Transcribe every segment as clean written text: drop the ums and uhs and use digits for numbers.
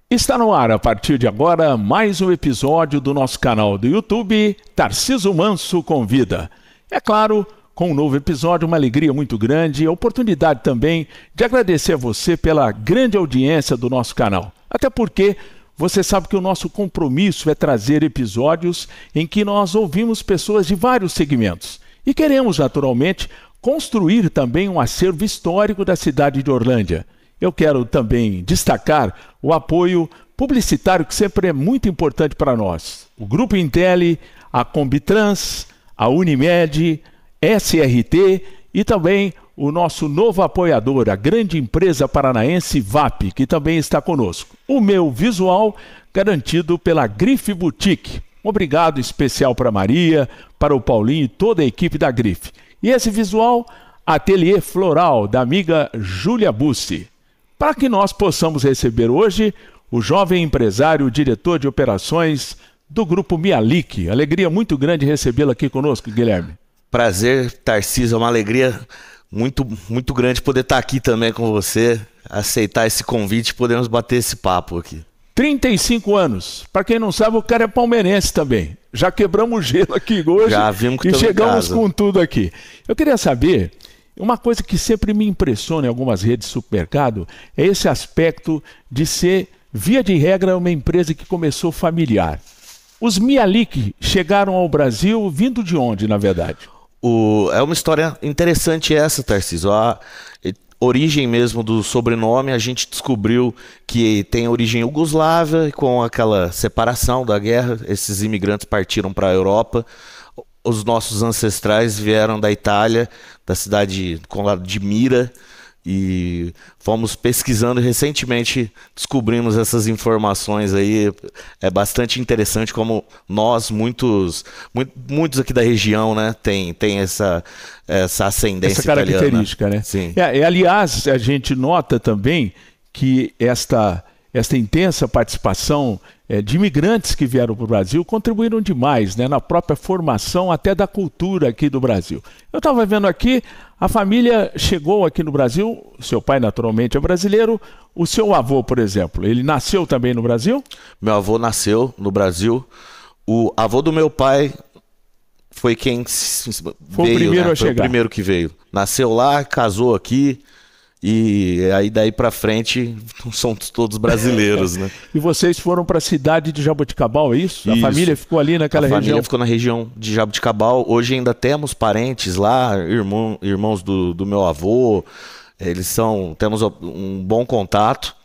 Está no ar, a partir de agora, mais um episódio do nosso canal do YouTube, Tarciso Manso Convida. É claro, com um novo episódio, uma alegria muito grande e a oportunidade também de agradecer a você pela grande audiência do nosso canal. Até porque você sabe que o nosso compromisso é trazer episódios em que nós ouvimos pessoas de vários segmentos. E queremos, naturalmente, construir também um acervo histórico da cidade de Orlândia. Eu quero também destacar o apoio publicitário que sempre é muito importante para nós. O Grupo Intelli, a Combitrans, a Unimed, SRT e também o nosso novo apoiador, a grande empresa paranaense VAP, que também está conosco. O meu visual garantido pela Grife Boutique. Obrigado especial para a Maria, para o Paulinho e toda a equipe da Grife. E esse visual, Ateliê Floral, da amiga Júlia Bussi. Para que nós possamos receber hoje o jovem empresário, diretor de operações do Grupo Mialik. Alegria muito grande recebê-lo aqui conosco, Guilherme. Prazer, Tarciso, é uma alegria muito grande poder estar aqui também com você, aceitar esse convite e podermos bater esse papo aqui. 35 anos. Para quem não sabe, o cara é palmeirense também. Já quebramos o gelo aqui hoje. Já vimos que e chegamos com tudo aqui. Eu queria saber, uma coisa que sempre me impressiona em algumas redes de supermercado é esse aspecto de ser, via de regra, uma empresa que começou familiar. Os Mialik chegaram ao Brasil vindo de onde, na verdade? É uma história interessante essa, Tarciso. A origem mesmo do sobrenome, a gente descobriu que tem origem jugoslava, com aquela separação da guerra, esses imigrantes partiram para a Europa. Os nossos ancestrais vieram da Itália, da cidade de Mira, e fomos pesquisando e recentemente descobrimos essas informações aí. É bastante interessante como nós, muitos aqui da região, né, tem essa ascendência italiana. Essa característica, né? Sim. Aliás, a gente nota também que esta intensa participação de imigrantes que vieram para o Brasil contribuíram demais, né, na própria formação até da cultura aqui do Brasil. Eu estava vendo aqui, a família chegou aqui no Brasil, seu pai naturalmente é brasileiro, o seu avô, por exemplo, ele nasceu também no Brasil? Meu avô nasceu no Brasil, o avô do meu pai foi quem foi o primeiro a chegar. Foi o primeiro que veio. Nasceu lá, casou aqui. E aí daí pra frente são todos brasileiros, né? E vocês foram para a cidade de Jaboticabal, é isso? A família ficou ali naquela região? A família ficou na região de Jaboticabal. Hoje ainda temos parentes lá, irmãos do meu avô. Temos um bom contato.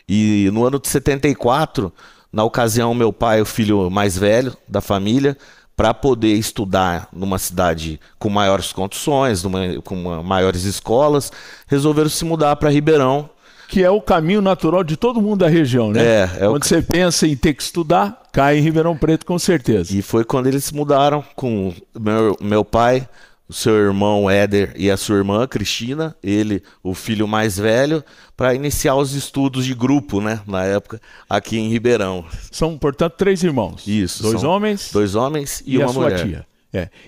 E no ano de 74, na ocasião, meu pai, o filho mais velho da família, para poder estudar numa cidade com maiores condições, com maiores escolas, resolveram se mudar para Ribeirão. Que é o caminho natural de todo mundo da região, né? Quando você pensa em ter que estudar, cai em Ribeirão Preto com certeza. E foi quando eles se mudaram com meu pai, o seu irmão Éder e a sua irmã Cristina, ele, o filho mais velho, para iniciar os estudos de grupo, né, na época, aqui em Ribeirão. São, portanto, 3 irmãos. Isso. Dois homens e uma mulher. A sua tia.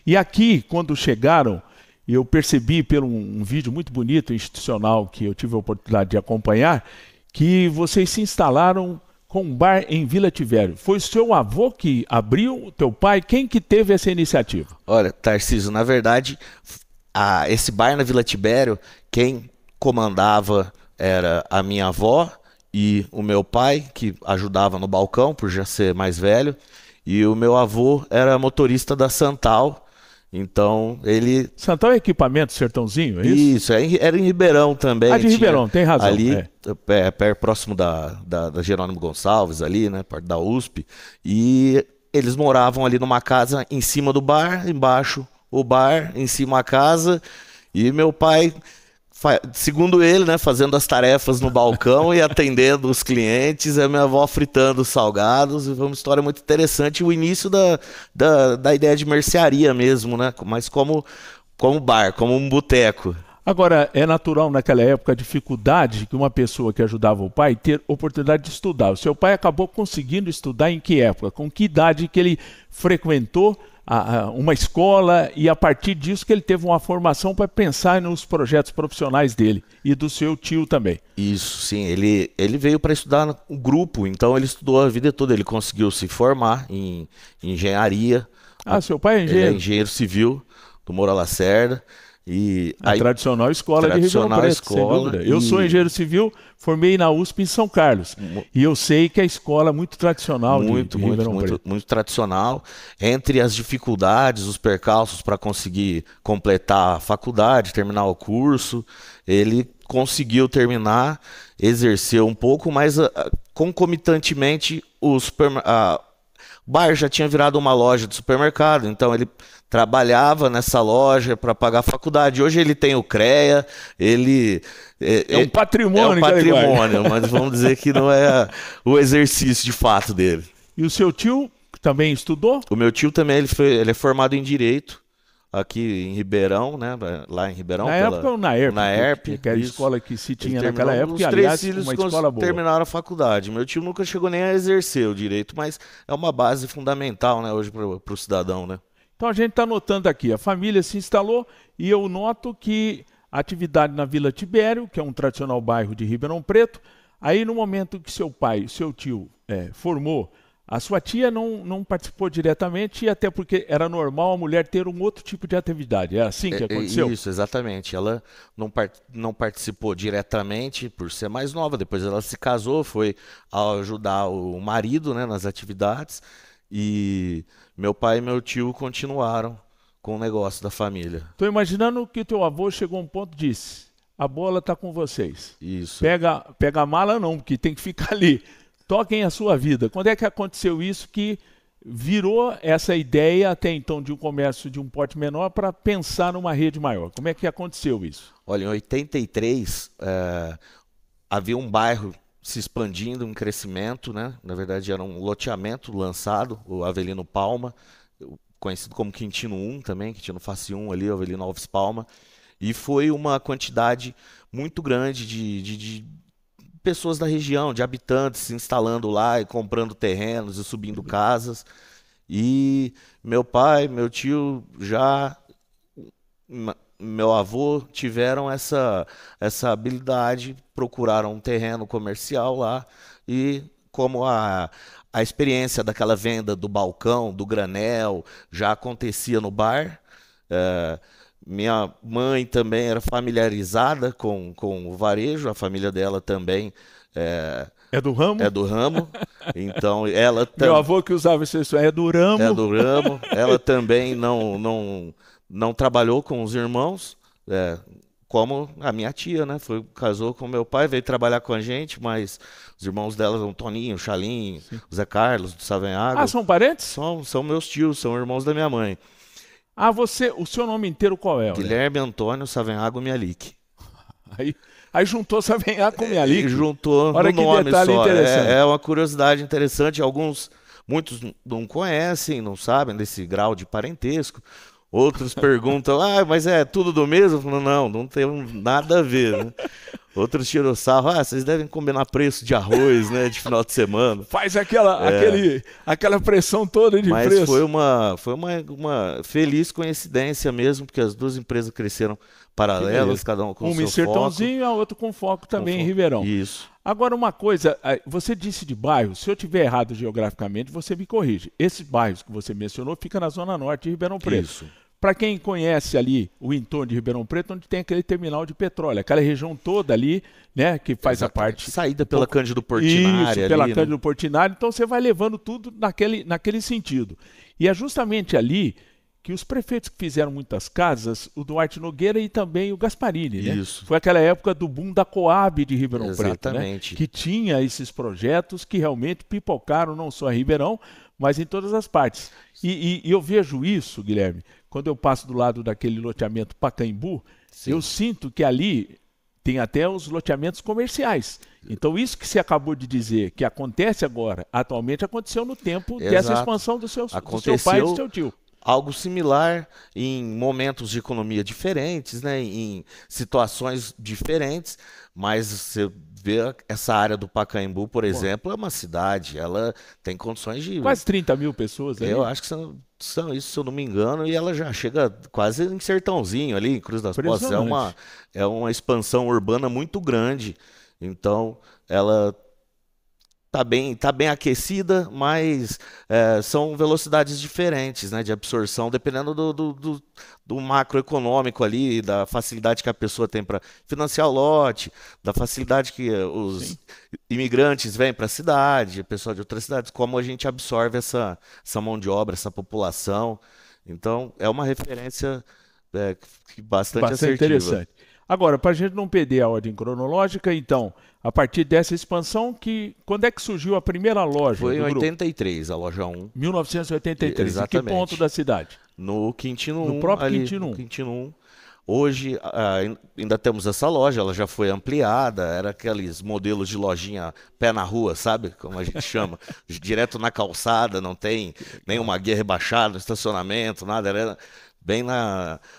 E aqui, quando chegaram, eu percebi pelo um vídeo muito bonito, institucional, que eu tive a oportunidade de acompanhar, que vocês se instalaram com um bar em Vila Tivério. Foi o seu avô que abriu, teu pai? Quem que teve essa iniciativa? Olha, Tarciso, na verdade, esse bar na Vila Tivério, quem comandava era a minha avó e o meu pai, que ajudava no balcão, por já ser mais velho, e o meu avô era motorista da Santal. Então, ele... Santal é equipamento Sertãozinho, é isso? Isso, era em Ribeirão também. De Ribeirão, tem razão. Ali, próximo da Jerônimo Gonçalves, ali, né, perto da USP. E eles moravam ali numa casa em cima do bar, embaixo o bar, em cima a casa. E meu pai, segundo ele, né, fazendo as tarefas no balcão e atendendo os clientes, a minha avó fritando os salgados. Foi uma história muito interessante. O início da ideia de mercearia mesmo, né? Mas como bar, como um boteco. Agora, é natural naquela época a dificuldade que uma pessoa que ajudava o pai ter oportunidade de estudar. O seu pai acabou conseguindo estudar em que época? Com que idade que ele frequentou uma escola, e a partir disso que ele teve uma formação para pensar nos projetos profissionais dele e do seu tio também. Isso, sim. Ele veio para estudar no grupo, então ele estudou a vida toda. Ele conseguiu se formar em engenharia. Seu pai é engenheiro? Ele é engenheiro civil do Moura Lacerda. E a tradicional escola de Ribeirão Preto, sem dúvida. Eu sou engenheiro civil, formei na USP em São Carlos. E eu sei que a escola é muito tradicional de Ribeirão Preto. Muito tradicional. Entre as dificuldades, os percalços para conseguir completar a faculdade, terminar o curso, ele conseguiu terminar, exerceu um pouco, mas concomitantemente o bar já tinha virado uma loja de supermercado, então ele trabalhava nessa loja para pagar a faculdade. Hoje ele tem o CREA, ele... É um patrimônio. É um patrimônio, mas vamos dizer que não é o exercício de fato dele. E o seu tio também estudou? O meu tio também, ele é formado em Direito, aqui em Ribeirão, né? Lá em Ribeirão. Época ou na ERP? Na ERP. Que era a escola que se tinha naquela época, os e aliás, uma escola boa. Terminaram a faculdade. Meu tio nunca chegou nem a exercer o direito, mas é uma base fundamental, né, hoje para o cidadão, né? Então a gente está notando aqui, a família se instalou e eu noto que a atividade na Vila Tibério, que é um tradicional bairro de Ribeirão Preto, aí no momento que seu pai, seu tio formou, a sua tia não participou diretamente, até porque era normal a mulher ter um outro tipo de atividade. É assim que aconteceu? Isso, exatamente. Ela não participou diretamente por ser mais nova. Depois ela se casou, foi ajudar o marido, né, nas atividades. E meu pai e meu tio continuaram com o negócio da família. Estou imaginando que o teu avô chegou a um ponto e disse: a bola está com vocês. Isso. Pega a mala não, porque tem que ficar ali. Toquem a sua vida. Quando é que aconteceu isso que virou essa ideia até então de um comércio de um porte menor para pensar numa rede maior? Como é que aconteceu isso? Olha, em 83 havia um bairro se expandindo, um crescimento, né? Na verdade era um loteamento lançado, o Avelino Palma, conhecido como Quintino 1 também, Quintino Face 1 ali, Avelino Alves Palma, e foi uma quantidade muito grande de pessoas da região, de habitantes se instalando lá e comprando terrenos e subindo casas. E meu pai, meu tio, meu avô tiveram essa habilidade, procuraram um terreno comercial lá e como a experiência daquela venda do balcão, do granel, já acontecia no bar, minha mãe também era familiarizada com o varejo, a família dela também é do ramo? É do ramo. Então ela meu avô que usava isso é do ramo. É do ramo. Ela também não trabalhou com os irmãos, como a minha tia, né? Casou com meu pai, veio trabalhar com a gente, mas os irmãos dela são Toninho, Chalim, Zé Carlos, do Savenhago. Ah, são parentes? São meus tios, são irmãos da minha mãe. Ah, o seu nome inteiro qual é? Guilherme Antônio Savenhago Mialik. Aí juntou Savenhago com Mialik. Juntou Olha no nome detalhe só. Interessante. É uma curiosidade interessante. Muitos não conhecem, não sabem desse grau de parentesco. Outros perguntam, mas é tudo do mesmo? Não tem nada a ver, né? Outros tiram sarro, vocês devem combinar preço de arroz, né, de final de semana. Faz aquela pressão toda de preço. Mas foi uma feliz coincidência mesmo, porque as duas empresas cresceram paralelas, cada um com o seu foco. Uma em Sertãozinho e a outra com foco também em Ribeirão. Isso. Agora uma coisa, você disse de bairro, se eu estiver errado geograficamente, você me corrige. Esses bairros que você mencionou ficam na zona norte de Ribeirão Preto. Isso. Para quem conhece ali o entorno de Ribeirão Preto, onde tem aquele terminal de petróleo, aquela região toda ali, né, que faz a parte... Saída pela Cândido Portinari. Isso, pela ali, Cândido Portinari, então você vai levando tudo naquele sentido. E é justamente ali que os prefeitos que fizeram muitas casas, o Duarte Nogueira e também o Gasparini, né? Isso. Foi aquela época do boom da Coab de Ribeirão Exatamente. Preto, né? Que tinha esses projetos que realmente pipocaram não só em Ribeirão, mas em todas as partes. E eu vejo isso, Guilherme, quando eu passo do lado daquele loteamento Pacaembu, sim, eu sinto que ali tem até os loteamentos comerciais. Então isso que você acabou de dizer, que acontece agora, atualmente aconteceu no tempo dessa expansão do seu pai e do seu tio. Algo similar em momentos de economia diferentes, né, em situações diferentes, mas você vê essa área do Pacaembu, por exemplo, é uma cidade, ela tem condições de... Quase 30 mil pessoas ali. Eu acho que são são isso, se eu não me engano, e ela já chega quase em Sertãozinho ali, em Cruz das Postas. Impressionante. É uma expansão urbana muito grande. Então, ela tá bem aquecida, mas são velocidades diferentes, né, de absorção, dependendo do macroeconômico ali, da facilidade que a pessoa tem para financiar o lote, da facilidade que os Sim. imigrantes vêm para a cidade, pessoal de outras cidades, como a gente absorve essa mão de obra, essa população. Então, é uma referência bastante Bastante assertiva. interessante. Agora, para a gente não perder a ordem cronológica, então, a partir dessa expansão, quando é que surgiu a primeira loja Foi em do grupo? 83, a loja 1. 1983. Em que ponto Exatamente. da cidade? No Quintino No 1, próprio ali, Quintino no 1. Quintino 1. Hoje ainda temos essa loja, ela já foi ampliada, era aqueles modelos de lojinha pé na rua, sabe? Como a gente chama, direto na calçada, não tem nenhuma guia rebaixada, estacionamento, nada, era bem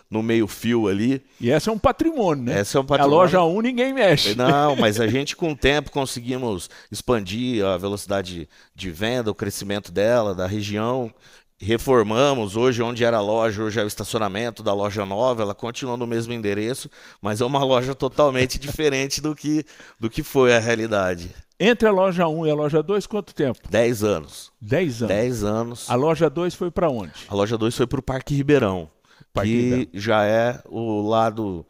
no meio-fio ali. E esse é um patrimônio, né? Esse é um A loja patrimônio. 1 ninguém mexe. Não, mas a gente com o tempo conseguimos expandir a velocidade de venda, o crescimento dela, da região. Reformamos, hoje onde era a loja, hoje é o estacionamento da loja nova, ela continua no mesmo endereço, mas é uma loja totalmente diferente do que foi a realidade. Entre a loja 1 e a loja 2, quanto tempo? 10 anos. 10 anos. 10 anos. A loja 2 foi para onde? A loja 2 foi para o Parque Ribeirão, Parque que Ribeirão. já é o lado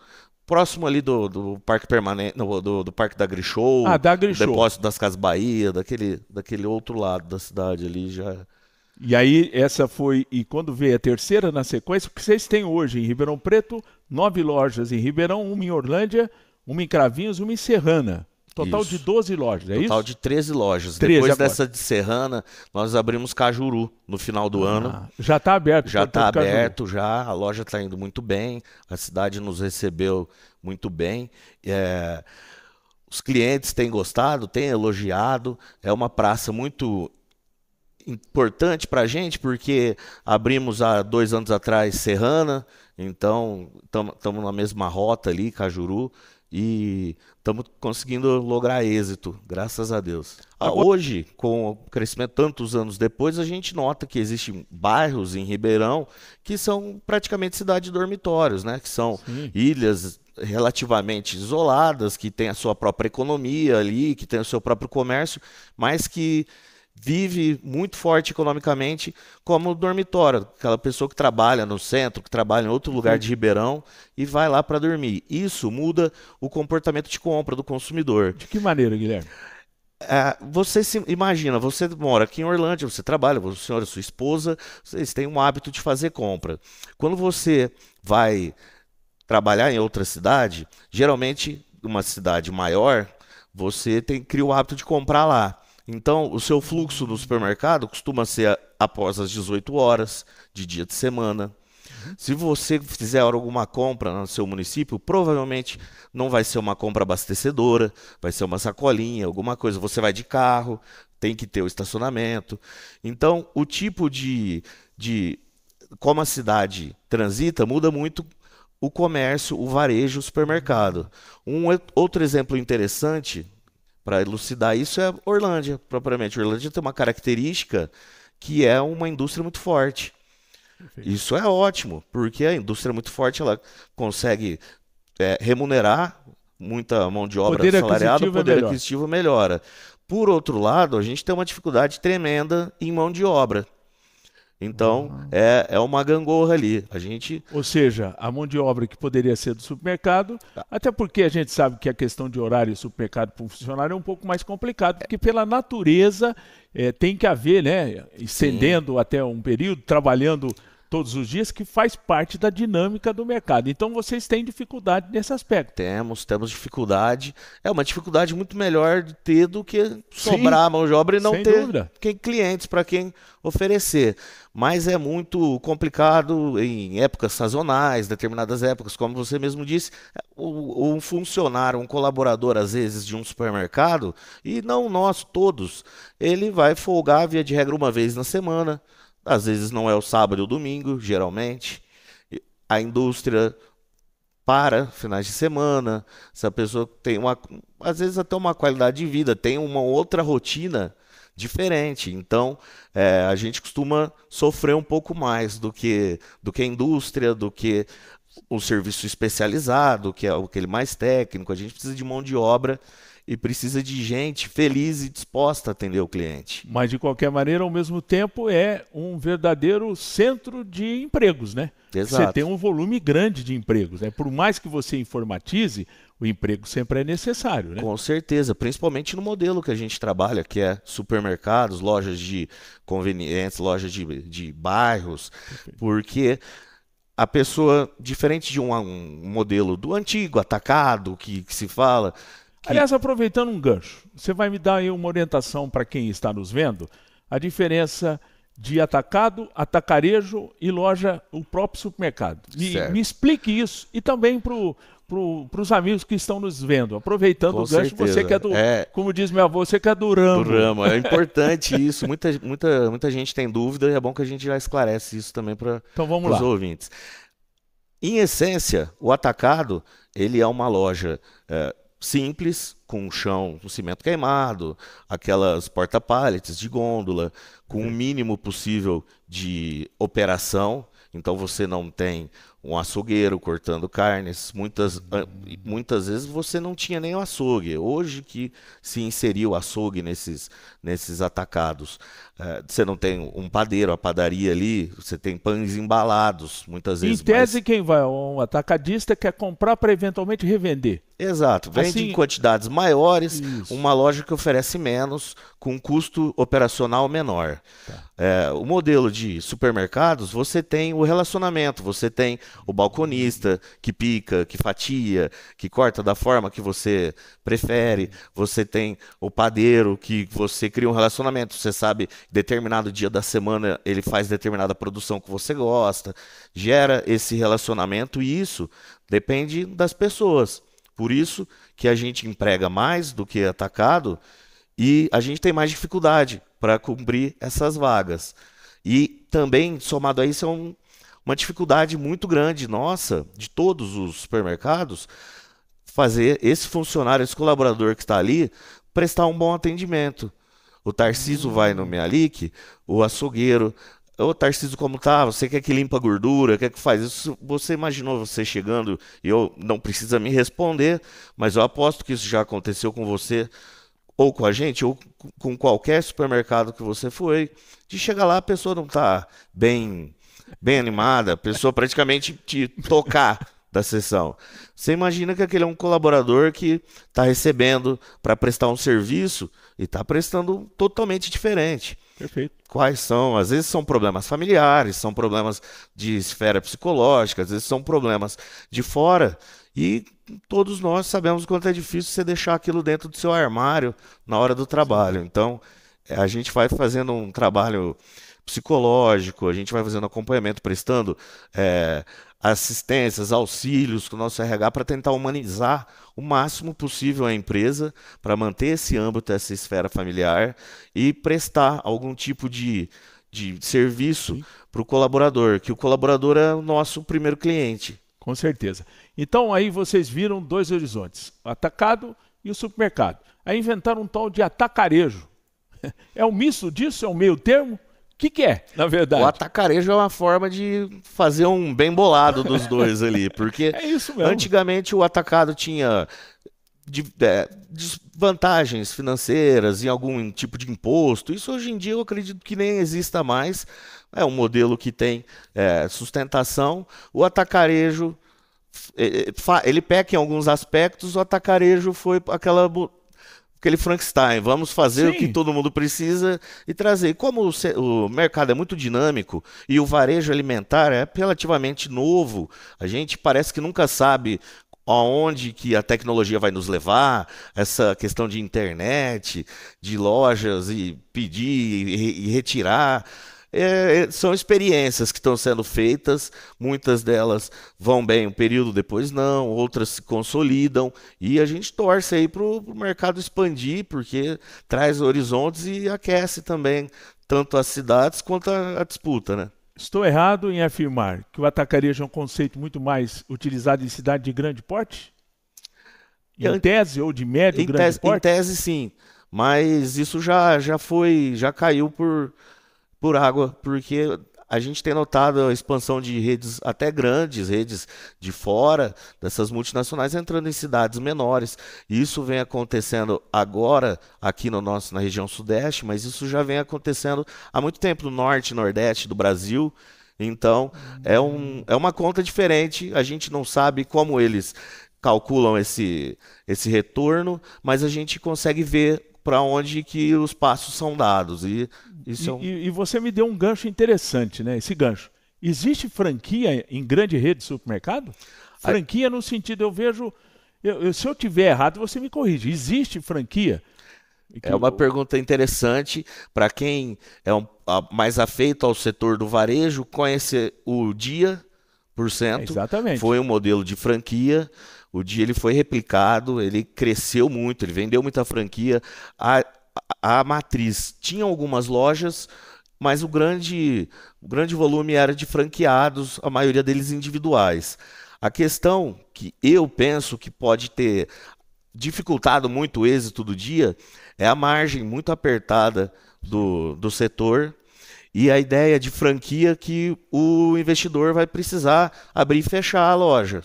próximo ali do Parque Permanente, do Parque da Grishow, Ah, da do Grishow. Depósito das Casas Bahia, daquele outro lado da cidade ali já. E aí, essa foi. E quando veio a terceira na sequência, o que vocês têm hoje em Ribeirão Preto? 9 lojas em Ribeirão, uma em Orlândia, uma em Cravinhos, uma em Serrana. Total Isso. de 12 lojas, é Total isso? de 13 lojas. 13 Depois agora. dessa de Serrana, nós abrimos Cajuru no final do ano. Ah, já está aberto. Já está portanto, Cajuru. aberto, já. A loja está indo muito bem. A cidade nos recebeu muito bem. Os clientes têm gostado, têm elogiado. É uma praça muito importante para a gente, porque abrimos há 2 anos atrás Serrana, então estamos na mesma rota ali, Cajuru, e estamos conseguindo lograr êxito, graças a Deus. Agora- Hoje, com o crescimento tantos anos depois, a gente nota que existem bairros em Ribeirão que são praticamente cidade de dormitórios, né? Que são Sim. ilhas relativamente isoladas, que têm a sua própria economia ali, que têm o seu próprio comércio, mas que vive muito forte economicamente como dormitório, aquela pessoa que trabalha no centro, que trabalha em outro lugar de Ribeirão e vai lá para dormir. Isso muda o comportamento de compra do consumidor. De que maneira, Guilherme? Você se imagina, você mora aqui em Orlândia, você trabalha, o senhor e sua esposa, vocês têm um hábito de fazer compra. Quando você vai trabalhar em outra cidade, geralmente uma cidade maior, você cria o hábito de comprar lá. Então, o seu fluxo no supermercado costuma ser após as 18 horas de dia de semana. Se você fizer alguma compra no seu município, provavelmente não vai ser uma compra abastecedora, vai ser uma sacolinha, alguma coisa. Você vai de carro, tem que ter o estacionamento. Então, o tipo de como a cidade transita muda muito o comércio, o varejo, o supermercado. Outro exemplo interessante para elucidar isso é Orlândia, propriamente. Orlândia tem uma característica que é uma indústria muito forte. Perfeito. Isso é ótimo, porque a indústria muito forte ela consegue remunerar muita mão de obra Poder assalariada, o aquisitivo é poder melhor. aquisitivo melhora. Por outro lado, a gente tem uma dificuldade tremenda em mão de obra. Então, é uma gangorra ali. A gente Ou seja, a mão de obra que poderia ser do supermercado, até porque a gente sabe que a questão de horário de supermercado para o funcionário é um pouco mais complicado, porque pela natureza tem que haver, né, estendendo até um período, trabalhando todos os dias, que faz parte da dinâmica do mercado. Então vocês têm dificuldade nesse aspecto. temos dificuldade. É uma dificuldade muito melhor de ter do que sobrar a mão de obra e não sem ter dúvida. clientes para quem oferecer. Mas é muito complicado em épocas sazonais, determinadas épocas, como você mesmo disse, um funcionário, um colaborador, às vezes, de um supermercado, e não nós todos, ele vai folgar, via de regra, uma vez na semana. Às vezes não é o sábado ou o domingo, geralmente. A indústria para finais de semana. Essa pessoa tem às vezes até uma qualidade de vida, tem uma outra rotina diferente. Então, a gente costuma sofrer um pouco mais do que a indústria, do que o serviço especializado, que é aquele mais técnico. A gente precisa de mão de obra e precisa de gente feliz e disposta a atender o cliente. Mas, de qualquer maneira, ao mesmo tempo, é um verdadeiro centro de empregos, né? Exato. Você tem um volume grande de empregos, né? Por mais que você informatize, o emprego sempre é necessário, né? Com certeza, principalmente no modelo que a gente trabalha, que é supermercados, lojas de conveniência, lojas de bairros, porque a pessoa, diferente de um modelo do antigo, atacado, que se fala... Aliás, aproveitando um gancho, você vai me dar aí uma orientação para quem está nos vendo, a diferença de atacado, atacarejo e loja, o próprio supermercado. Me explique isso e também para os amigos que estão nos vendo. Aproveitando Com o gancho, certeza. você que é do, como diz meu avô, você que é do ramo. Do ramo, é importante isso. Muita gente tem dúvida e é bom que a gente já esclarece isso também para os ouvintes. Em essência, o atacado, ele é uma loja... simples, com chão, com cimento queimado, aquelas porta-pallets de gôndola, com o mínimo possível de operação. Então você não tem um açougueiro cortando carnes. Muitas vezes você não tinha nem o açougue. Hoje que se inseriu o açougue nesses atacados. Você não tem um padeiro, a padaria ali, você tem pães embalados, muitas vezes. Em tese, quem vai a um atacadista quer comprar para eventualmente revender. Exato, vende assim, em quantidades maiores, isso. Uma loja que oferece menos, com um custo operacional menor. Tá. O modelo de supermercados, você tem o relacionamento, você tem o balconista que pica, que fatia, que corta da forma que você prefere, você tem o padeiro que você cria um relacionamento, você sabe, determinado dia da semana ele faz determinada produção que você gosta, gera esse relacionamento e isso depende das pessoas. Por isso que a gente emprega mais do que atacado e a gente tem mais dificuldade para cumprir essas vagas. E também, somado a isso, é uma dificuldade muito grande nossa, de todos os supermercados, fazer esse funcionário, esse colaborador que está ali, prestar um bom atendimento. O Tarcísio vai no Mealic, o açougueiro... Ô, Tarcísio, como tá? Você quer que limpa a gordura? Quer que faz isso? Você imaginou você chegando e eu não precisa me responder, mas eu aposto que isso já aconteceu com você, ou com a gente, ou com qualquer supermercado que você foi, de chegar lá, a pessoa não tá bem animada, a pessoa praticamente te tocar da sessão. Você imagina que aquele é um colaborador que está recebendo para prestar um serviço e está prestando totalmente diferente. Perfeito. Quais são? Às vezes são problemas familiares, são problemas de esfera psicológica, às vezes são problemas de fora. E todos nós sabemos o quanto é difícil você deixar aquilo dentro do seu armário na hora do trabalho. Então, a gente vai fazendo um trabalho psicológico, a gente vai fazendo acompanhamento, prestando assistências, auxílios com o nosso RH para tentar humanizar o máximo possível a empresa, para manter esse âmbito, essa esfera familiar e prestar algum tipo de serviço para o colaborador, que o colaborador é o nosso primeiro cliente. Com certeza. Então aí vocês viram dois horizontes, o atacado e o supermercado. Aí inventaram um tal de atacarejo. É um misto disso? É um meio termo? O que é, na verdade? O atacarejo é uma forma de fazer um bem bolado dos dois ali, porque é isso mesmo. Antigamente o atacado tinha desvantagens financeiras em algum tipo de imposto. Isso hoje em dia eu acredito que nem exista mais. É um modelo que tem sustentação. O atacarejo, ele peca em alguns aspectos, o atacarejo foi aquele Frankenstein, vamos fazer o que todo mundo precisa e trazer. Como o mercado é muito dinâmico e o varejo alimentar é relativamente novo, a gente parece que nunca sabe aonde que a tecnologia vai nos levar, essa questão de internet, de lojas e pedir e retirar. São experiências que estão sendo feitas, muitas delas vão bem um período, depois não, outras se consolidam e a gente torce aí para o mercado expandir, porque traz horizontes e aquece também tanto as cidades quanto a disputa, né? Estou errado em afirmar que o atacarejo é um conceito muito mais utilizado em cidade de grande porte? Em tese ou de médio grande porte? Em tese, sim. mas isso já caiu por água, porque a gente tem notado a expansão de redes até grandes, redes de fora dessas multinacionais entrando em cidades menores. Isso vem acontecendo agora aqui na região sudeste, mas isso já vem acontecendo há muito tempo no norte e nordeste do Brasil. Então, é uma conta diferente, a gente não sabe como eles calculam esse retorno, mas a gente consegue ver para onde que os passos são dados. E isso e você me deu um gancho interessante, né? Esse gancho. Existe franquia em grande rede de supermercado? Franquia no sentido, eu vejo... se eu tiver errado, você me corrige. Existe franquia? É uma pergunta interessante para quem é mais afeito ao setor do varejo, conhece o Dia por cento. Exatamente. Foi um modelo de franquia. O Dia ele foi replicado, ele cresceu muito, ele vendeu muita franquia. A matriz tinha algumas lojas, mas o grande volume era de franqueados, a maioria deles individuais. A questão que eu penso que pode ter dificultado muito o êxito do Dia é a margem muito apertada do setor e a ideia de franquia que o investidor vai precisar abrir e fechar a loja.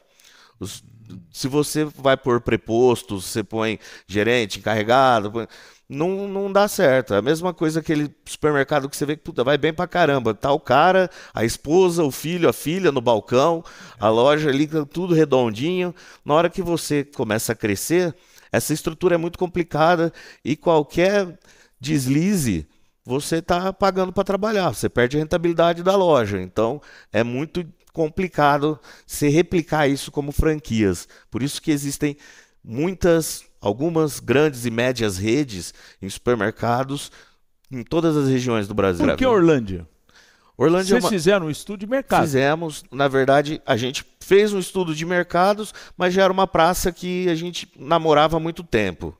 Se você vai pôr preposto, você põe gerente, encarregado, não dá certo. É a mesma coisa aquele supermercado que você vê que puta, vai bem pra caramba. Tá o cara, a esposa, o filho, a filha no balcão, a loja ali, tudo redondinho. Na hora que você começa a crescer, essa estrutura é muito complicada e qualquer deslize, você está pagando para trabalhar. Você perde a rentabilidade da loja. Então, é muito complicado se replicar isso como franquias. Por isso que existem algumas grandes e médias redes em supermercados em todas as regiões do Brasil. Por que Orlândia? Vocês fizeram um estudo de mercado? Fizemos. Na verdade, a gente fez um estudo de mercados, mas já era uma praça que a gente namorava há muito tempo.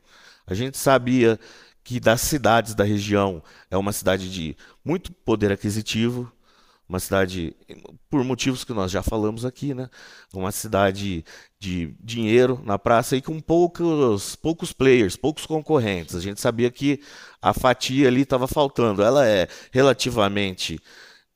A gente sabia que das cidades da região é uma cidade de muito poder aquisitivo, uma cidade, por motivos que nós já falamos aqui, né? Uma cidade de dinheiro na praça e com poucos players, poucos concorrentes. A gente sabia que a fatia ali estava faltando. Ela é relativamente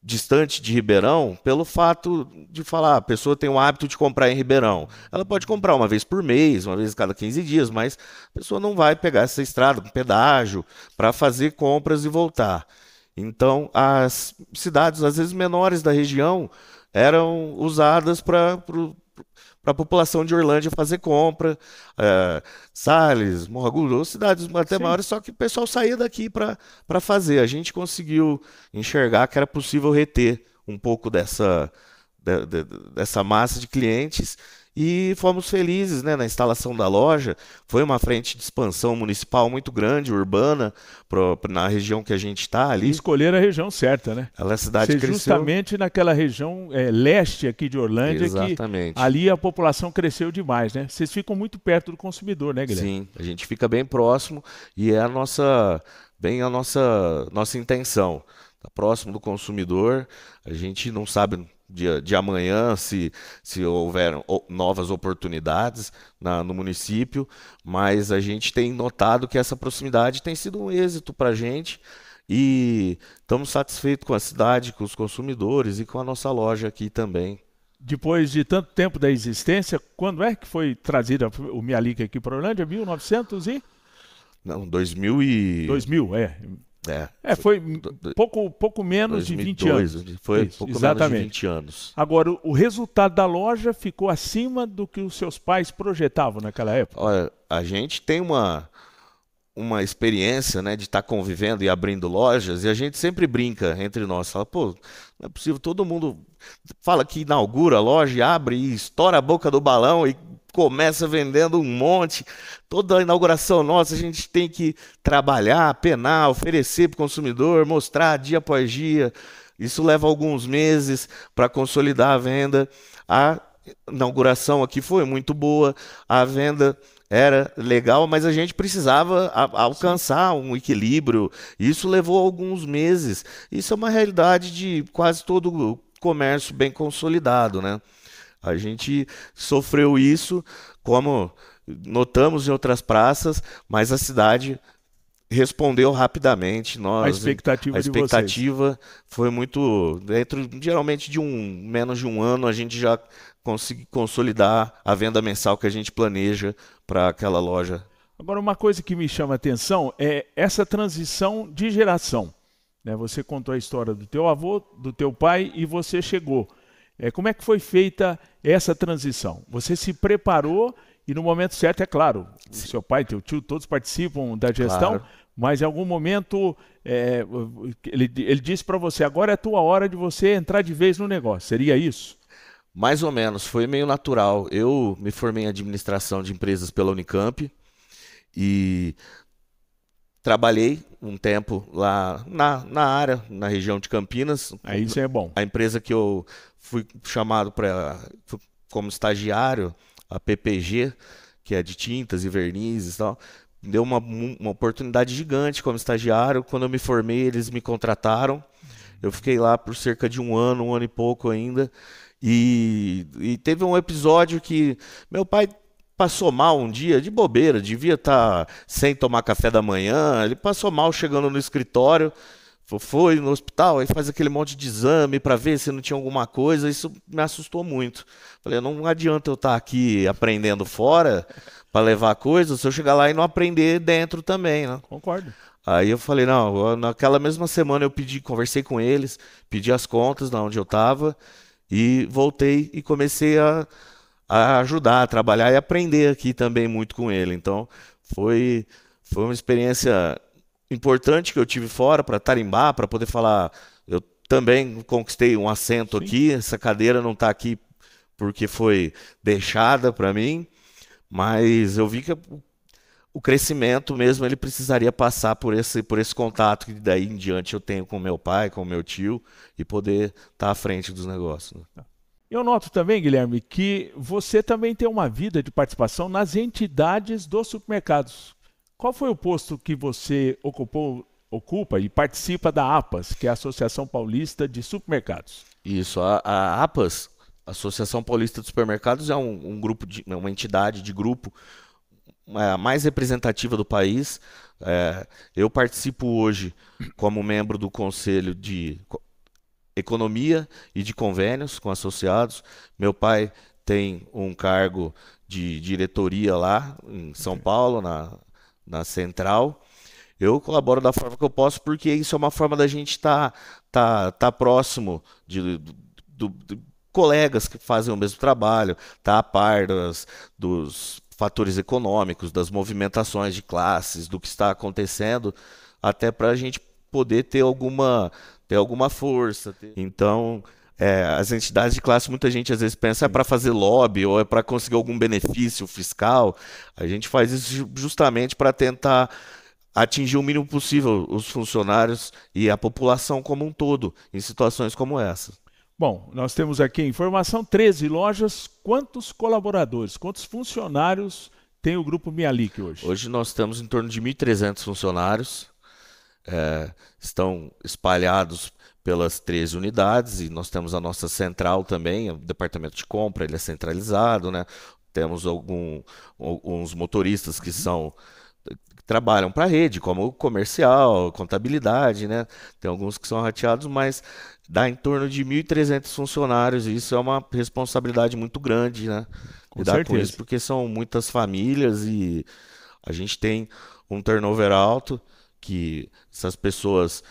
distante de Ribeirão pelo fato de falar, a pessoa tem o hábito de comprar em Ribeirão. Ela pode comprar uma vez por mês, uma vez a cada 15 dias, mas a pessoa não vai pegar essa estrada com pedágio para fazer compras e voltar. Então, as cidades, às vezes menores da região, eram usadas para a população de Orlândia fazer compra. Salles, Morro Agudo, cidades até maiores, só que o pessoal saía daqui para fazer. A gente conseguiu enxergar que era possível reter um pouco dessa massa de clientes e fomos felizes, né, na instalação da loja. Foi uma frente de expansão municipal muito grande, urbana, na região que a gente está ali. Escolher a região certa, né? Ela é a cidade que cresceu justamente naquela região leste aqui de Orlândia. Exatamente. Que ali a população cresceu demais, né? Vocês ficam muito perto do consumidor, né, Guilherme? Sim, a gente fica bem próximo e é a nossa intenção. Tá próximo do consumidor, a gente não sabe de amanhã se houver novas oportunidades no município, mas a gente tem notado que essa proximidade tem sido um êxito para a gente e estamos satisfeitos com a cidade, com os consumidores e com a nossa loja aqui também. Depois de tanto tempo da existência, quando é que foi trazida o Mialica aqui para Orlândia? 1900 e... Não, 2000, foi pouco menos 2002, de 20 anos. Foi Isso, pouco exatamente. menos de 20 anos. Agora, o resultado da loja ficou acima do que os seus pais projetavam naquela época? Olha, a gente tem uma experiência, né, de estar convivendo e abrindo lojas, e a gente sempre brinca entre nós, fala, pô, não é possível, todo mundo fala que inaugura a loja e abre e estoura a boca do balão e começa vendendo um monte. Toda a inauguração nossa a gente tem que trabalhar, penar, oferecer para o consumidor, mostrar dia após dia. Isso leva alguns meses para consolidar a venda. A inauguração aqui foi muito boa, a venda era legal, mas a gente precisava alcançar um equilíbrio. Isso levou alguns meses. Isso é uma realidade de quase todo o comércio bem consolidado, né? A gente sofreu isso, como notamos em outras praças, mas a cidade respondeu rapidamente. A expectativa foi muito, geralmente menos de um ano a gente já consegue consolidar a venda mensal que a gente planeja para aquela loja. Agora, uma coisa que me chama a atenção é essa transição de geração, né? Você contou a história do teu avô, do teu pai e você chegou. Como é que foi feita essa transição? Você se preparou e no momento certo, é claro, o seu pai, teu tio, todos participam da gestão, claro. Mas em algum momento ele disse para você, agora é a tua hora de você entrar de vez no negócio. Seria isso? Mais ou menos, foi meio natural. Eu me formei em administração de empresas pela Unicamp e trabalhei um tempo lá na área, na região de Campinas. Aí isso é bom. A empresa que eu fui chamado como estagiário, a PPG, que é de tintas e vernizes e tal, deu uma oportunidade gigante como estagiário. Quando eu me formei, eles me contrataram. Eu fiquei lá por cerca de um ano e pouco ainda. E teve um episódio que meu pai passou mal um dia, de bobeira, devia estar sem tomar café da manhã. Ele passou mal chegando no escritório, foi no hospital, aí faz aquele monte de exame para ver se não tinha alguma coisa. Isso me assustou muito. Falei, não adianta eu estar aqui aprendendo fora para levar coisas, se eu chegar lá e não aprender dentro também, né? Concordo. Aí eu falei, não, naquela mesma semana eu conversei com eles, pedi as contas de onde eu estava e voltei e comecei a ajudar, a trabalhar e aprender aqui também muito com ele. Então foi uma experiência importante que eu tive fora para tarimbar, para poder falar, eu também conquistei um assento aqui, essa cadeira não está aqui porque foi deixada para mim, mas eu vi que o crescimento mesmo, ele precisaria passar por esse contato que daí em diante eu tenho com meu pai, com meu tio, e poder estar à frente dos negócios. Né? Eu noto também, Guilherme, que você também tem uma vida de participação nas entidades dos supermercados. Qual foi o posto que você ocupa e participa da APAS, que é a Associação Paulista de Supermercados? Isso, a APAS, Associação Paulista de Supermercados, é uma entidade de grupo a mais representativa do país. Eu participo hoje como membro do Conselho de Economia e de Convênios com associados. Meu pai tem um cargo de diretoria lá em São Paulo, na Central. Eu colaboro da forma que eu posso, porque isso é uma forma da gente tá próximo de colegas que fazem o mesmo trabalho, tá a par dos fatores econômicos, das movimentações de classes, do que está acontecendo, até para a gente poder ter alguma força. Então, as entidades de classe, muita gente às vezes pensa para fazer lobby ou é para conseguir algum benefício fiscal. A gente faz isso justamente para tentar atingir o mínimo possível os funcionários e a população como um todo em situações como essa. Bom, nós temos aqui a informação, 13 lojas. Quantos colaboradores, quantos funcionários tem o Grupo Mialik hoje? Hoje nós temos em torno de 1.300 funcionários, estão espalhados pelas 13 unidades, e nós temos a nossa central também, o departamento de compra, ele é centralizado, né? Temos alguns motoristas que trabalham para a rede, como comercial, contabilidade, né? Tem alguns que são rateados, mas dá em torno de 1.300 funcionários, e isso é uma responsabilidade muito grande, né? Lidar com isso, porque são muitas famílias e a gente tem um turnover alto, que essas pessoas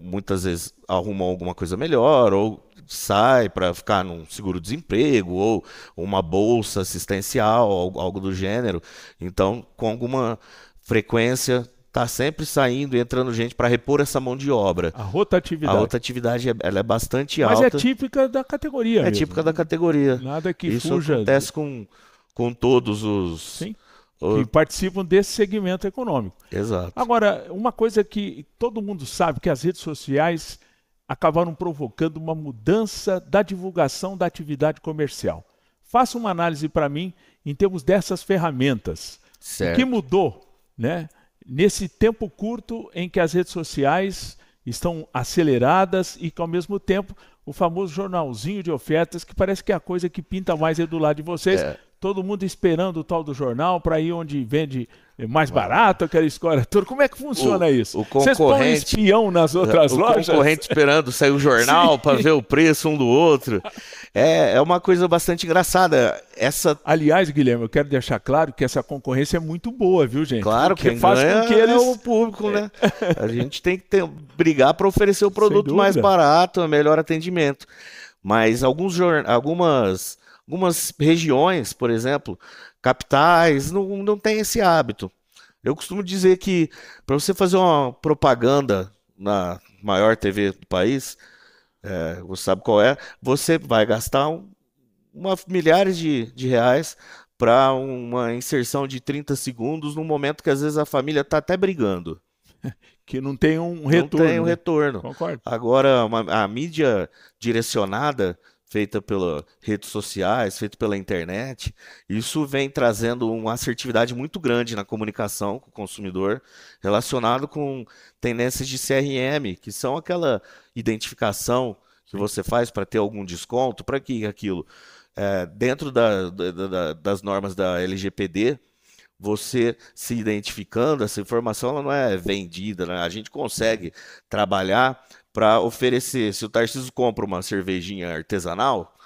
muitas vezes arrumam alguma coisa melhor, ou sai para ficar num seguro-desemprego, ou uma bolsa assistencial, algo do gênero. Então, com alguma frequência, está sempre saindo e entrando gente para repor essa mão de obra. A rotatividade. A rotatividade ela é bastante alta. Mas é típica da categoria mesmo. Típica da categoria. Nada que isso fuja. Acontece com todos os... Sim. Que participam desse segmento econômico. Exato. Agora, uma coisa que todo mundo sabe, que as redes sociais acabaram provocando uma mudança da divulgação da atividade comercial. Faça uma análise para mim em termos dessas ferramentas. Certo. O que mudou, né, nesse tempo curto em que as redes sociais estão aceleradas e que, ao mesmo tempo, o famoso jornalzinho de ofertas, que parece que é a coisa que pinta mais é do lado de vocês. todo mundo esperando o tal do jornal para ir onde vende mais barato, aquela história toda. Como é que funciona isso? O Vocês põem espião nas outras lojas? O concorrente esperando sair o jornal para ver o preço um do outro. É uma coisa bastante engraçada. Aliás, Guilherme, eu quero deixar claro que essa concorrência é muito boa, viu, gente? Claro, porque quem faz ganha com que eles... é o público, né? A gente tem que brigar para oferecer o produto mais barato, melhor atendimento. Mas algumas regiões, por exemplo, capitais, não tem esse hábito. Eu costumo dizer que para você fazer uma propaganda na maior TV do país, você sabe qual é, você vai gastar milhares de reais para uma inserção de 30 segundos num momento que às vezes a família está até brigando. Que não tem um retorno. Não tem um retorno. Concordo. Agora, a mídia direcionada, feita pelas redes sociais, feita pela internet, isso vem trazendo uma assertividade muito grande na comunicação com o consumidor, relacionado com tendências de CRM, que são aquela identificação que você faz para ter algum desconto, para que aquilo, dentro das normas da LGPD, você se identificando, essa informação ela não é vendida, né? A gente consegue trabalhar para oferecer. Se o Tarcísio compra uma cervejinha artesanal,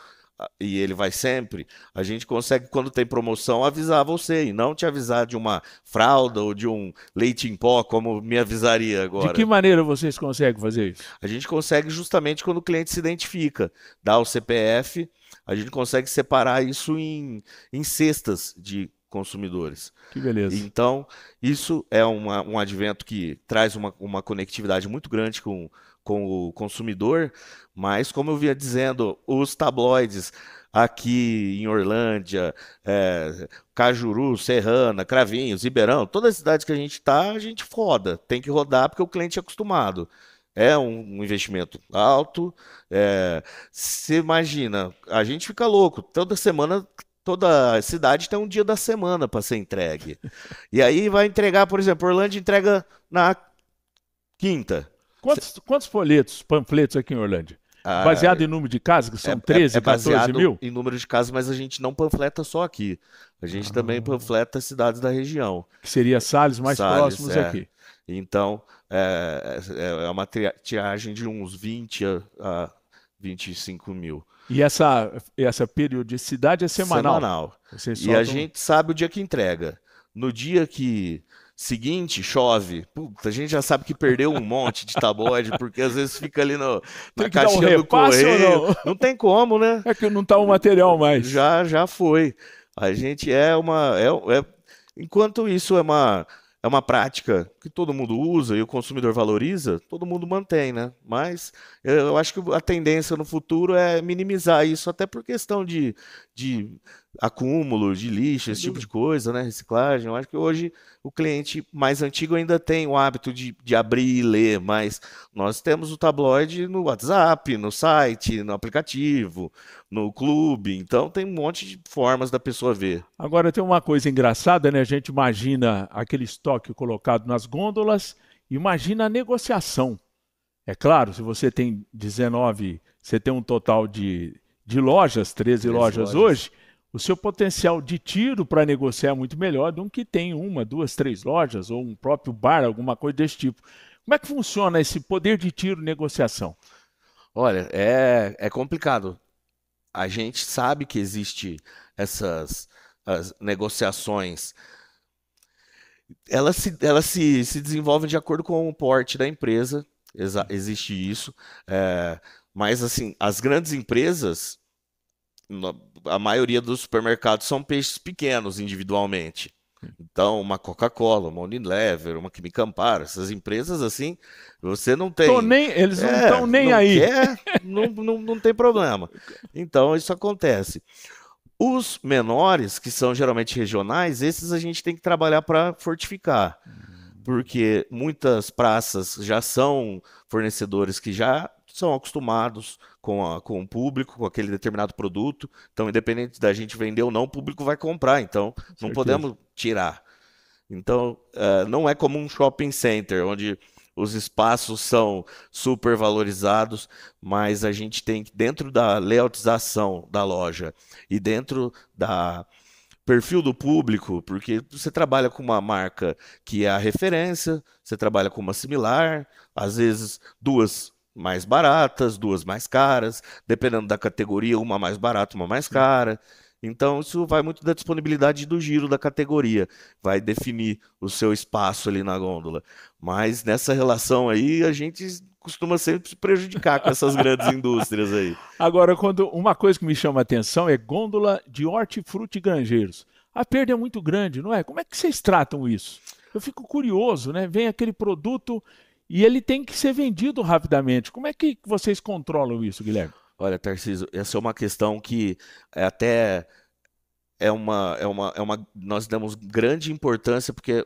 e ele vai sempre, a gente consegue, quando tem promoção, avisar você, e não te avisar de uma fralda ou de um leite em pó, como me avisaria agora. De que maneira vocês conseguem fazer isso? A gente consegue justamente quando o cliente se identifica, dá o CPF, a gente consegue separar isso em cestas de consumidores. Que beleza. Então, isso é um advento que traz uma conectividade muito grande com o consumidor, mas, como eu vinha dizendo, os tabloides aqui em Orlândia, Cajuru, Serrana, Cravinhos, Ribeirão, todas as cidades que a gente roda. Tem que rodar porque o cliente é acostumado. É um investimento alto. Você imagina, a gente fica louco. Toda semana, toda cidade tem um dia da semana para ser entregue. E aí vai entregar, por exemplo, Orlândia entrega na quinta. Quantos panfletos aqui em Orlândia? Baseado em número de casas, que são 13, 14 mil? Em número de casas, mas a gente não panfleta só aqui. A gente também panfleta cidades da região. Que seria Sales mais próximos aqui. Então, é uma tiragem de uns 20 a 25 mil. E essa periodicidade é semanal? E a gente sabe o dia que entrega. No dia seguinte, chove. Puta, a gente já sabe que perdeu um monte de tabloide, porque às vezes fica ali na caixinha do correio. Não tem como, né? É que não está o material mais. Já foi. A gente enquanto isso é uma prática que todo mundo usa e o consumidor valoriza, todo mundo mantém, né? Mas eu acho que a tendência no futuro é minimizar isso, até por questão de acúmulo, de lixo, esse tipo de coisa, né? Reciclagem. Eu acho que hoje o cliente mais antigo ainda tem o hábito de abrir e ler, mas nós temos o tabloide no WhatsApp, no site, no aplicativo, no clube, então tem um monte de formas da pessoa ver. Agora tem uma coisa engraçada, né? A gente imagina aquele estoque colocado nas gôndolas, imagina a negociação. É claro, se você tem 19, você tem um total de lojas, 13 lojas hoje, o seu potencial de tiro para negociar é muito melhor do que tem 1, 2, 3 lojas ou um próprio bar, alguma coisa desse tipo. Como é que funciona esse poder de tiro negociação? Olha, é complicado. A gente sabe que existe as negociações. Elas se desenvolvem de acordo com o porte da empresa. Existe isso. Mas, assim, as grandes empresas, a maioria dos supermercados são peixes pequenos individualmente. Então, uma Coca-Cola, uma Unilever, uma Química Amparo, essas empresas assim, você não tem... Eles não estão nem aí. Não tem problema. Então, isso acontece. Os menores, que são geralmente regionais, esses a gente tem que trabalhar para fortificar. Porque muitas praças já são fornecedores que já são acostumados com o público, com aquele determinado produto. Então, independente da gente vender ou não, o público vai comprar. Então, não podemos tirar. Então, não é como um shopping center, onde os espaços são super valorizados, mas a gente tem que, dentro da layoutização da loja e dentro perfil do público, porque você trabalha com uma marca que é a referência, você trabalha com uma similar, às vezes duas mais baratas, duas mais caras, dependendo da categoria, uma mais barata, uma mais cara. Então, isso vai muito da disponibilidade do giro da categoria, vai definir o seu espaço ali na gôndola. Mas nessa relação aí, a gente costuma sempre se prejudicar com essas grandes indústrias aí. Agora, quando uma coisa que me chama a atenção é gôndola de hortifruti granjeiros. A perda é muito grande, não é? Como é que vocês tratam isso? Eu fico curioso, né? Vem aquele produto e ele tem que ser vendido rapidamente. Como é que vocês controlam isso, Guilherme? Olha, Tarcísio, essa é uma questão que até nós damos grande importância porque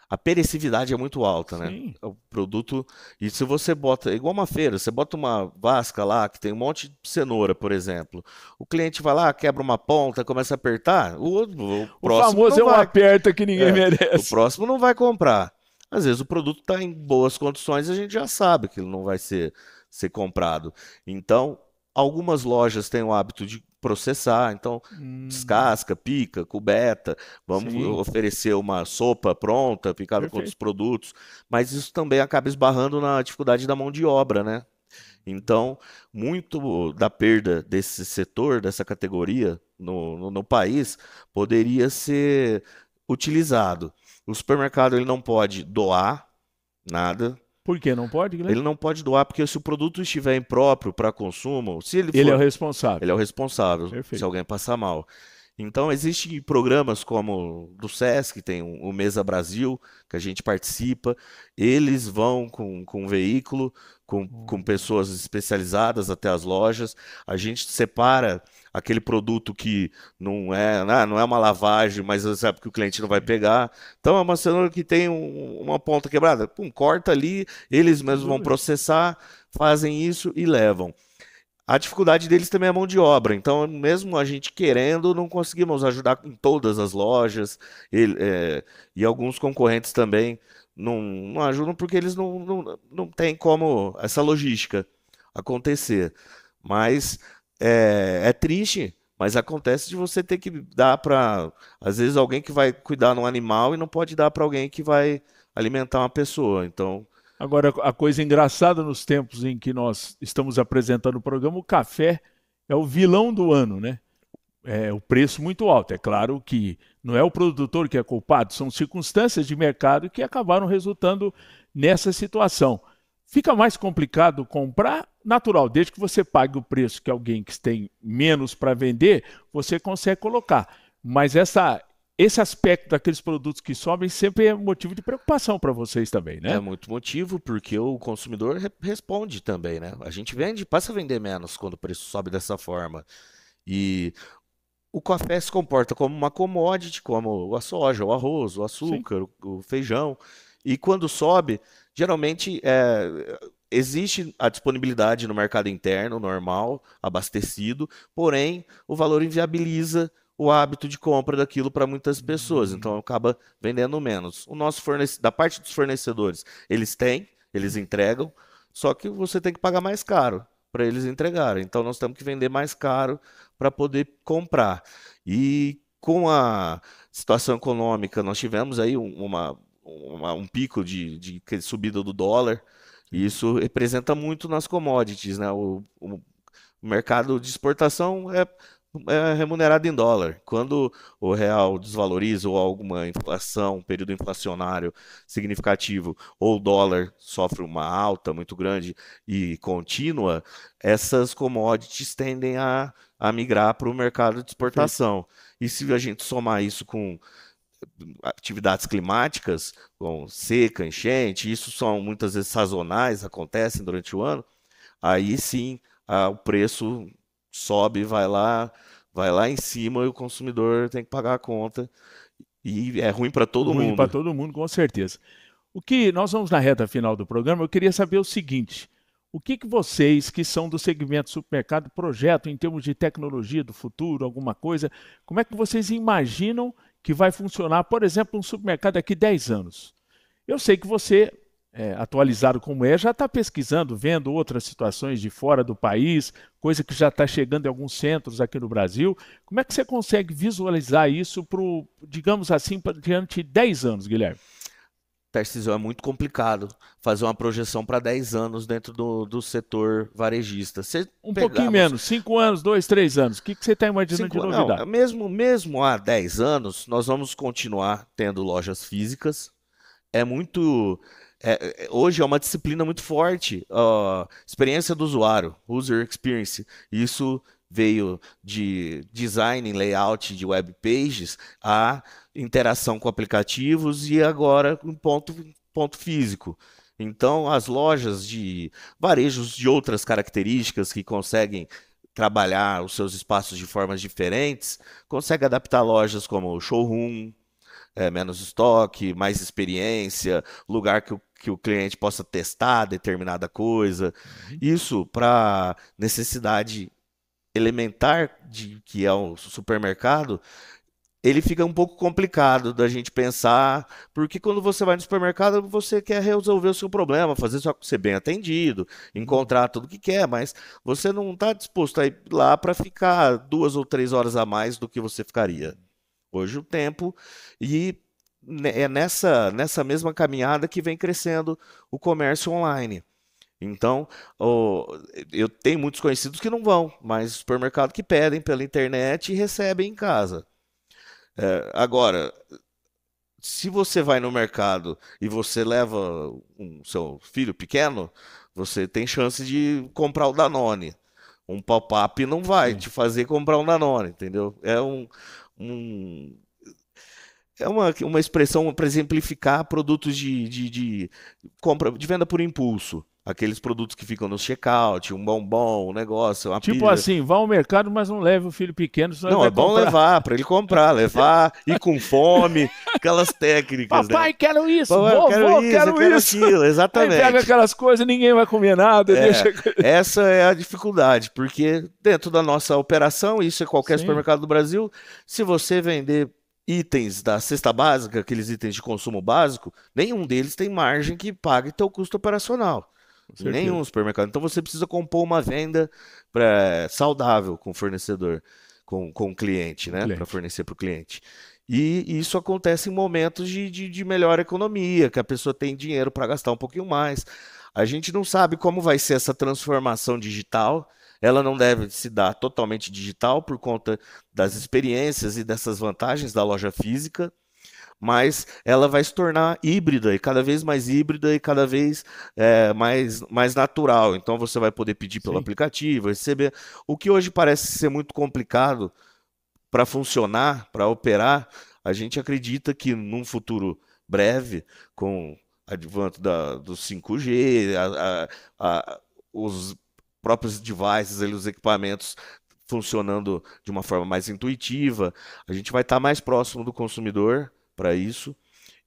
a perecividade é muito alta, né? Sim. O produto, e se você bota, é igual uma feira, você bota uma vasca lá que tem um monte de cenoura, por exemplo. O cliente vai lá, quebra uma ponta, começa a apertar, o O próximo famoso é não um vai, aperta que ninguém o merece. próximo não vai comprar. Às vezes o produto está em boas condições, a gente já sabe que ele não vai ser comprado. Então, algumas lojas têm o hábito de processar, então descasca, pica, cubeta, vamos Sim, oferecer uma sopa pronta, picada com outros perfeito. produtos, mas isso também acaba esbarrando na dificuldade da mão de obra, né? Então, muito da perda desse setor, dessa categoria no país, poderia ser utilizado. O supermercado ele não pode doar nada. Por que não pode, Guilherme? Ele não pode doar porque se o produto estiver impróprio para consumo, se ele Ele é o for, responsável. ele é o responsável se Perfeito. alguém passar mal. Então, existem programas como do SESC, tem o Mesa Brasil, que a gente participa. Eles vão com um veículo, com pessoas especializadas até as lojas. A gente separa aquele produto que não é uma lavagem, mas você sabe que o cliente não vai pegar. Então, é uma cenoura que tem uma ponta quebrada. Pum, corta ali, eles Sem mesmos vão dúvida. processar, fazem isso e levam. A dificuldade deles também é a mão de obra. Então, mesmo a gente querendo, não conseguimos ajudar em todas as lojas. E alguns concorrentes também não ajudam porque eles não têm como essa logística acontecer. Mas é triste, mas acontece de você ter que dar para, às vezes, alguém que vai cuidar de um animal e não pode dar para alguém que vai alimentar uma pessoa. Então, Agora, a coisa engraçada nos tempos em que nós estamos apresentando o programa, o café é o vilão do ano, né? É o preço muito alto. É claro que não é o produtor que é culpado, são circunstâncias de mercado que acabaram resultando nessa situação. Fica mais complicado comprar, natural, desde que você pague o preço que alguém que tem menos para vender, você consegue colocar. Mas esse aspecto daqueles produtos que sobem sempre é motivo de preocupação para vocês também, é né? muito motivo, porque o consumidor responde também, né? A gente vende, passa a vender menos quando o preço sobe dessa forma. E o café se comporta como uma commodity, como a soja, o arroz, o Sim. açúcar, o feijão. E quando sobe, geralmente existe a disponibilidade no mercado interno, normal, abastecido, porém o valor inviabiliza o hábito de compra daquilo para muitas pessoas, então acaba vendendo menos. O nosso da parte dos fornecedores, eles entregam, só que você tem que pagar mais caro para eles entregarem. Então nós temos que vender mais caro para poder comprar. E com a situação econômica, nós tivemos aí um pico de subida do dólar, e isso representa muito nas commodities, né? O mercado de exportação é remunerado em dólar. Quando o real desvaloriza ou alguma inflação, um período inflacionário significativo, ou o dólar sofre uma alta muito grande e contínua, essas commodities tendem a migrar para o mercado de Perfeito. exportação. E se a gente somar isso com atividades climáticas, com seca, enchente, isso são muitas vezes sazonais, acontecem durante o ano, aí sim o preço sobe, vai lá em cima e o consumidor tem que pagar a conta. E é ruim para todo Ruim para mundo. todo mundo, com certeza. O que nós vamos na reta final do programa, eu queria saber o seguinte: o que vocês que são do segmento supermercado projetam em termos de tecnologia do futuro, alguma coisa? Como é que vocês imaginam que vai funcionar, por exemplo, um supermercado daqui 10 anos? Eu sei que você atualizado como é, já está pesquisando, vendo outras situações de fora do país, coisa que já está chegando em alguns centros aqui no Brasil. Como é que você consegue visualizar isso para, digamos assim, diante de 10 anos, Guilherme? Tarcísio, é muito complicado fazer uma projeção para 10 anos dentro do setor varejista. Se Um pouquinho pegarmos menos, 5 anos, 2, 3 anos. O que você está imaginando de não, novidade? mesmo há 10 anos, nós vamos continuar tendo lojas físicas. É muito. Hoje é uma disciplina muito forte. Experiência do usuário, user experience. Isso veio de design, layout de web pages, a interação com aplicativos e agora um ponto físico. Então, as lojas de varejos de outras características que conseguem trabalhar os seus espaços de formas diferentes, conseguem adaptar lojas como o showroom, menos estoque, mais experiência, lugar que o cliente possa testar determinada coisa. Isso para necessidade elementar de que é o supermercado, ele fica um pouco complicado da gente pensar, porque quando você vai no supermercado, você quer resolver o seu problema, fazer só ser bem atendido, encontrar tudo que quer, mas você não está disposto a ir lá para ficar 2 ou 3 horas a mais do que você ficaria. Hoje o tempo, e é nessa mesma caminhada que vem crescendo o comércio online. Então, eu tenho muitos conhecidos que não vão, mas supermercado que pedem pela internet e recebem em casa. Agora, se você vai no mercado e você leva um seu filho pequeno, você tem chance de comprar o Danone. Um pop-up não vai Sim. te fazer comprar um Danone, entendeu? Um É uma expressão para exemplificar produtos de compra, de venda por impulso. Aqueles produtos que ficam no checkout, um bombom, um negócio, uma Tipo pizza. assim, vá ao mercado, mas não leve o filho pequeno, senão ele Não, é vai bom comprar. levar, para ele comprar, levar, ir com fome, aquelas técnicas, né? Papai, quero isso, Pô, eu quero vovô, isso, eu quero quero isso. aquilo, Aí pega exatamente. aquelas coisas, ninguém vai comer nada, É, deixa. essa é a dificuldade, porque dentro da nossa operação, isso é qualquer Sim, supermercado do Brasil, se você vender itens da cesta básica, aqueles itens de consumo básico, nenhum deles tem margem que pague teu custo operacional. com Em nenhum certeza. supermercado. Então você precisa compor uma venda saudável com o fornecedor, com o cliente, Um né? Para cliente. fornecer para o cliente. E isso acontece em momentos de melhor economia, que a pessoa tem dinheiro para gastar um pouquinho mais. A gente não sabe como vai ser essa transformação digital. Ela não deve se dar totalmente digital por conta das experiências e dessas vantagens da loja física, mas ela vai se tornar híbrida e cada vez mais natural. Então você vai poder pedir pelo Sim. aplicativo, receber. O que hoje parece ser muito complicado para funcionar, para operar, a gente acredita que num futuro breve, com o advento do 5G, os próprios devices, os equipamentos funcionando de uma forma mais intuitiva, a gente vai estar mais próximo do consumidor para isso.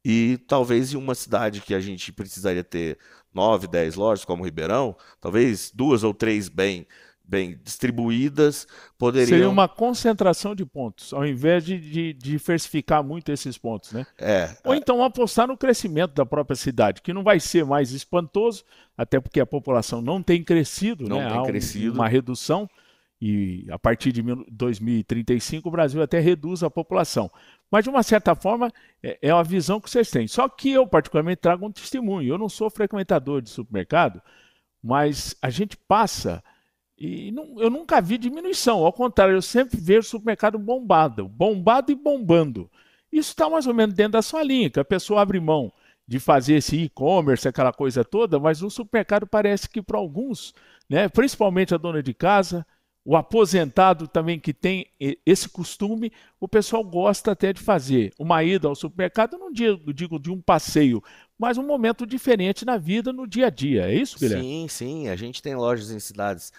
E talvez em uma cidade que a gente precisaria ter 9, 10 lojas, como Ribeirão, talvez 2 ou 3 bem distribuídas Seria poderiam. uma concentração de pontos, ao invés de diversificar muito esses pontos, né? É, Ou então apostar no crescimento da própria cidade, que não vai ser mais espantoso, até porque a população não tem crescido, não né? tem Há uma crescido. redução e a partir de 2035 o Brasil até reduz a população. Mas de uma certa forma é a visão que vocês têm. Só que eu particularmente trago um testemunho. Eu não sou frequentador de supermercado, mas a gente passa e eu nunca vi diminuição. Ao contrário, eu sempre vejo o supermercado bombado, bombado e bombando. Isso está mais ou menos dentro da sua linha, que a pessoa abre mão de fazer esse e-commerce, aquela coisa toda, mas o supermercado parece que para alguns, né, principalmente a dona de casa, o aposentado também que tem esse costume, o pessoal gosta até de fazer uma ida ao supermercado, não digo de um passeio, mas um momento diferente na vida, no dia a dia. É isso, Guilherme? Sim, sim, a gente tem lojas em cidades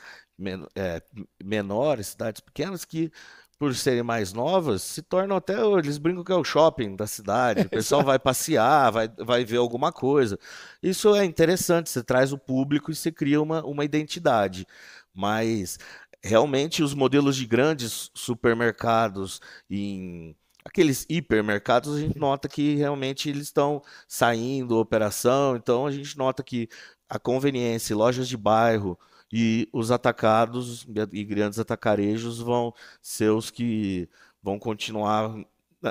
menores, cidades pequenas, que, por serem mais novas, se tornam até. Eles brincam que é o shopping da cidade. O pessoal vai passear, vai ver alguma coisa. Isso é interessante, você traz o público e você cria uma identidade. Mas realmente os modelos de grandes supermercados em aqueles hipermercados, a gente nota que realmente eles estão saindo da operação, então a gente nota que a conveniência, lojas de bairro e os atacados e grandes atacarejos vão ser os que vão continuar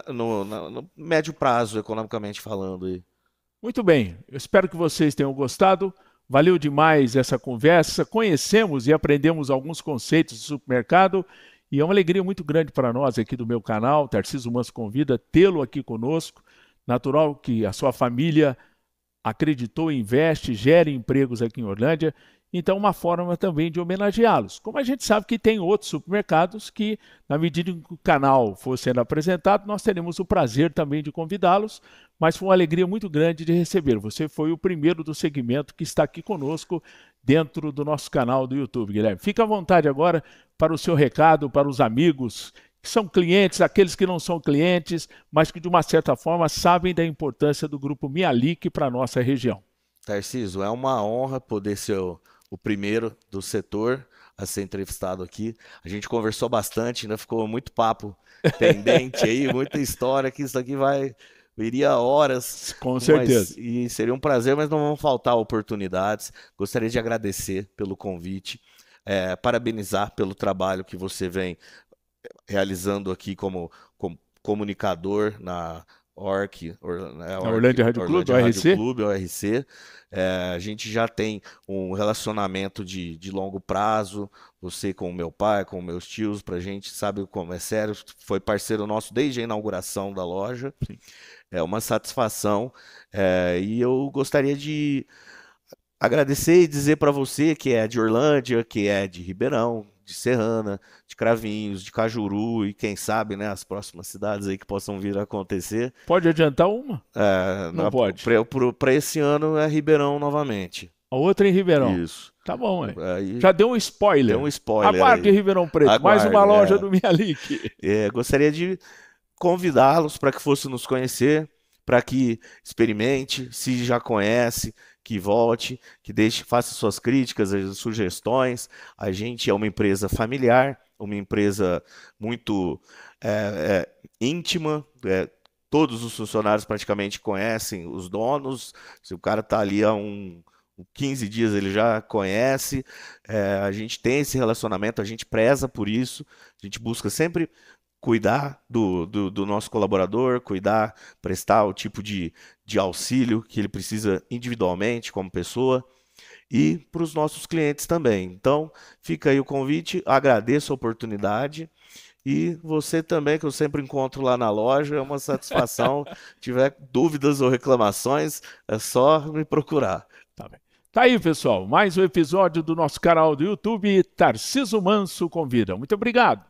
no médio prazo, economicamente falando. Aí. Muito bem, eu espero que vocês tenham gostado. Valeu demais essa conversa. Conhecemos e aprendemos alguns conceitos de supermercado e é uma alegria muito grande para nós aqui do meu canal. Tarcísio Manso convida tê-lo aqui conosco. Natural que a sua família acreditou, investe, gere empregos aqui em Orlândia. Então, uma forma também de homenageá-los. Como a gente sabe que tem outros supermercados que, na medida em que o canal for sendo apresentado, nós teremos o prazer também de convidá-los, mas foi uma alegria muito grande de receber. Você foi o primeiro do segmento que está aqui conosco dentro do nosso canal do YouTube, Guilherme. Fica à vontade agora para o seu recado, para os amigos que são clientes, aqueles que não são clientes, mas que de uma certa forma sabem da importância do Grupo Mialik para a nossa região. Tarcísio, é uma honra poder ser o primeiro do setor a ser entrevistado aqui. A gente conversou bastante, ainda ficou muito papo pendente aí, muita história, que isso aqui iria horas. Com certeza. E seria um prazer, mas não vão faltar oportunidades. Gostaria de agradecer pelo convite, parabenizar pelo trabalho que você vem realizando aqui como comunicador na Orlândia Rádio Clube, ORC. A gente já tem um relacionamento de longo prazo, você com o meu pai, com meus tios, pra gente sabe como é sério, foi parceiro nosso desde a inauguração da loja. Sim. É uma satisfação, e eu gostaria de agradecer e dizer para você que é de Orlândia, que é de Ribeirão, de Serrana, de Cravinhos, de Cajuru e quem sabe, né, as próximas cidades aí que possam vir a acontecer. Pode adiantar uma? Não pode. Para esse ano é Ribeirão novamente. A outra em Ribeirão. Isso. Tá bom, já deu um spoiler. Deu um spoiler. Aguarde Ribeirão Preto, mais uma loja do Mialik. Gostaria de convidá-los para que fosse nos conhecer, para que experimente, se já conhece, que volte, que faça suas críticas, as sugestões. A gente é uma empresa familiar, uma empresa muito íntima, todos os funcionários praticamente conhecem os donos, se o cara está ali há 15 dias ele já conhece, a gente tem esse relacionamento, a gente preza por isso, a gente busca sempre cuidar do nosso colaborador, prestar o tipo de auxílio que ele precisa individualmente como pessoa e para os nossos clientes também. Então, fica aí o convite, agradeço a oportunidade e você também, que eu sempre encontro lá na loja, é uma satisfação. Se tiver dúvidas ou reclamações, é só me procurar. Tá bem. Tá aí, pessoal, mais um episódio do nosso canal do YouTube, Tarcísio Manso Convida. Muito obrigado.